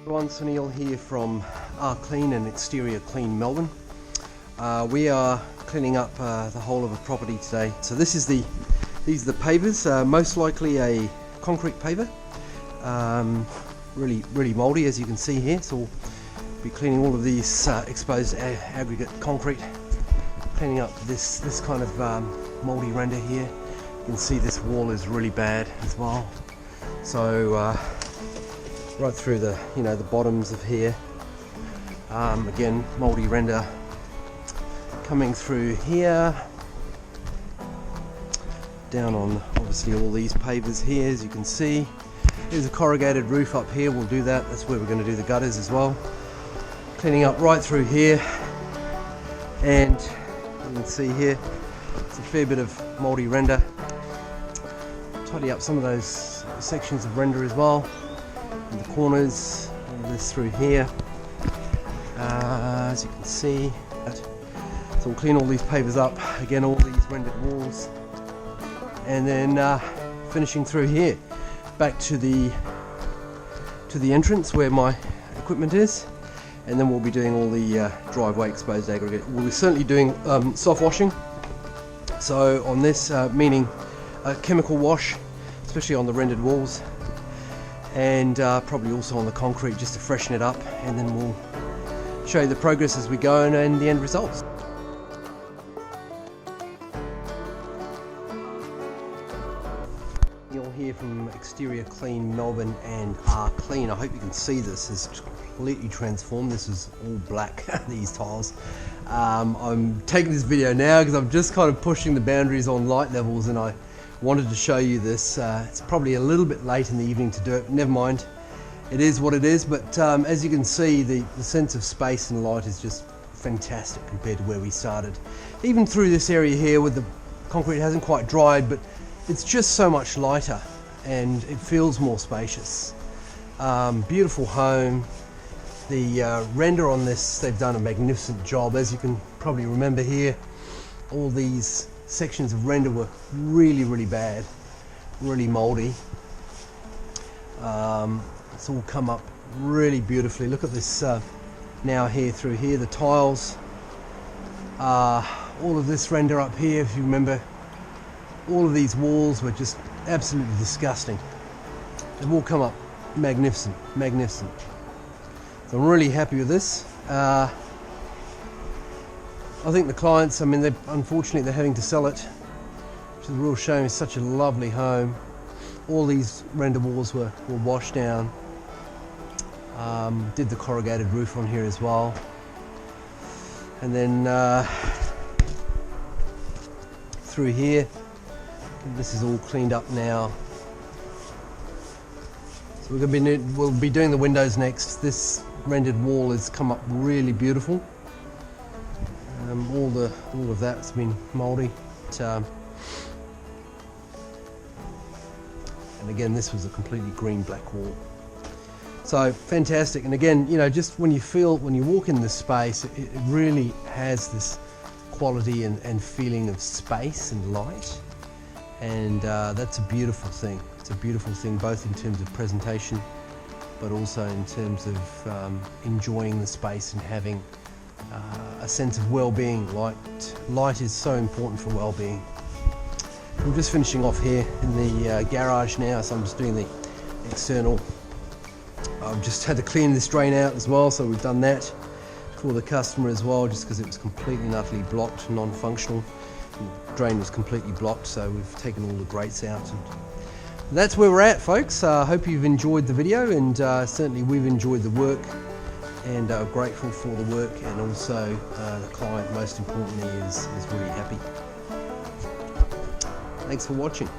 Everyone, Sunil here from Clean and Exterior Clean Melbourne. We are cleaning up the whole of a property today. So these are the pavers, most likely a concrete paver. Really mouldy, as you can see here. So we'll be cleaning all of these exposed aggregate concrete, cleaning up this kind of mouldy render here. You can see this wall is really bad as well. So right through the bottoms of here, again mouldy render coming through here, down on obviously all these pavers here. As you can see, there's a corrugated roof up here. We'll do that. That's where we're going to do the gutters as well. Cleaning up right through here, and you can see here it's a fair bit of mouldy render. Tidy up some of those sections of render as well, in the corners, all this through here, as you can see. So we'll clean all these pavers up, again all these rendered walls, and then finishing through here back to the entrance where my equipment is, and then we'll be doing all the driveway exposed aggregate. We'll be certainly doing soft washing, so on this meaning a chemical wash, especially on the rendered walls, and probably also on the concrete, just to freshen it up, and then we'll show you the progress as we go and the end results. You'll hear from Exterior Clean Melbourne and Clean. I hope you can see this is completely transformed. This is all black, these tiles. I'm taking this video now because I'm just kind of pushing the boundaries on light levels, and I wanted to show you this. It's probably a little bit late in the evening to do it. Never mind, it is what it is. But as you can see, the sense of space and light is just fantastic compared to where we started. Even through this area here, where the concrete hasn't quite dried, but it's just so much lighter and it feels more spacious. Beautiful home. The render on this, they've done a magnificent job. As you can probably remember here, all these sections of render were really bad, really mouldy. It's all come up really beautifully. Look at this now here through here, the tiles, all of this render up here. If you remember, all of these walls were just absolutely disgusting. They've all come up magnificent. So I'm really happy with this. I think the clients, I mean, unfortunately they're having to sell it, which is a real shame. It's such a lovely home. All these render walls were washed down. Did the corrugated roof on here as well. And then through here, this is all cleaned up now. So we'll be doing the windows next. This rendered wall has come up really beautiful. All of that's been mouldy. And again, this was a completely green-black wall. So fantastic. And again, just when you walk in this space, it really has this quality and feeling of space and light. And that's a beautiful thing. It's a beautiful thing, both in terms of presentation, but also in terms of enjoying the space and having a sense of well-being. Light is so important for well-being. I'm just finishing off here in the garage now, so I'm just doing the external. I've just had to clean this drain out as well, so we've done that for the customer as well, just because it was completely and utterly blocked, non-functional. The drain was completely blocked, so we've taken all the grates out. And that's where we're at, folks. I hope you've enjoyed the video, and certainly we've enjoyed the work, and are grateful for the work, and also the client, most importantly, is really happy. Thanks for watching.